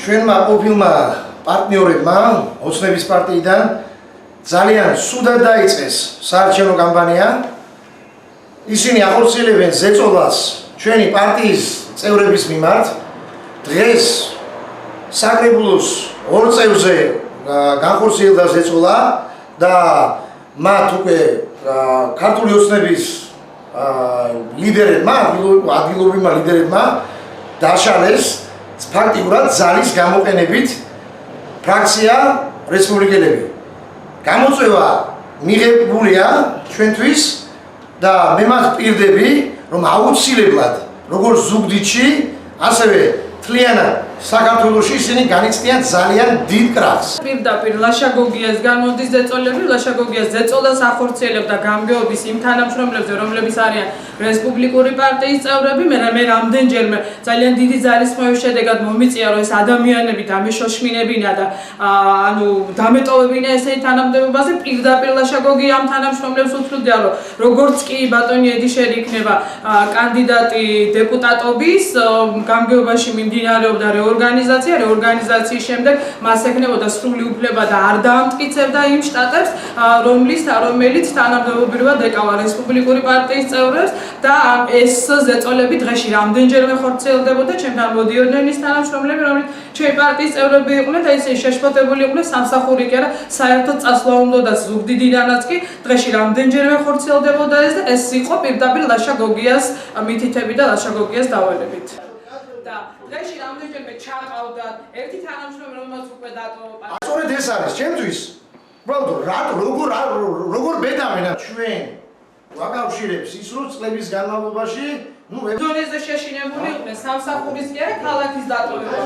ჩვენმა ყოფილმა პარტნიორებმა ოცნების პარტიიდან ძალიან სუდად დაიწყეს საარჩევნო კამპანია. ისინი ახორციელებენ ზეწოლას ჩვენი პარტიის წევრების მიმართ. დღეს საკრებულოს 2 წევრზე განხორციელდა ზეწოლა და მათ უკვე ქართული ოცნების ლიდერებმა, ადგილობრივმა ლიდერებმა დაშალეს ფაქტიურად ძალის გამოყენებით ფრაქცია რესპუბლიკელები. გამოწვევა მიღებულია ჩვენთვის და მე მათ ვპირდები, რომ აუცილებლად როგორც ზუგდიდში, ასევე მთლიანად საქართველოში ისინი განიცდიან ძალიან დიდ კრახს. პირდაპირ ლაშაგოგიას გამოდის ზეწოლები, ლაშაგოგიას ზეწოლას ახორციელებდა გამგეობის იმ თანამშრომლებზე, რომლებიც არიან რესპუბლიკური პარტიის წევრები. მე რამდენჯერმე ძალიან დიდი ძალისხმევის შედეგად მომიწია, რომ ეს ადამიანები დამეშოშმინებინა და დამეტოვებინა ესეთი თანამდებობაზე. პირდაპირ ლაშაგოგი ამ თანამშრომლებს უთხრიდა, რომ როგორც კი ბატონი ედიშერი იქნება კანდიდატი დეპუტატობის, გამგეობაში მიმდინარეობდა რეორგანიზაციის შემდეგ მას ექნებოდა სრული უფლება და არ დაამტკიცებდა იმ შტატებს, რომელიც თანამდებობრივად ეკავა რესპუბლიკური პარტიის წევრებს და ეს ზეწოლები დღეში რამდენჯერმე ხორციელდებოდა. ჩემთან მოდიოდნენ ის თანამშრომლები, რომლებიც ჩვენი პარტიის წევრები იყვნენ და ისინი შეშფოთებული იყვნენ სამსახური კი არა, საერთოდ წასვლა უნდოდა ზუგდიდიდანაც კი დღეში რამდენჯერმე ხორციელდებოდა ეს და ეს იყო პირდაპირ ლაშაგოგიას მითითებით და ლაშაგოგიას დავალებით. დღეში რამდენჯერმე ჩაყავდათ ერთი თანამშრომელი, რომელსაც უკვე დატოვა. სწორედ ეს არის ჩემთვის. როგორ ბედავენ ჩვენ ვაკავშირებს ის რომ წლების განმავლობაში დონეზე შეშინებული იყვნენ სამსახურის კი არა ქალაქის დატოვება.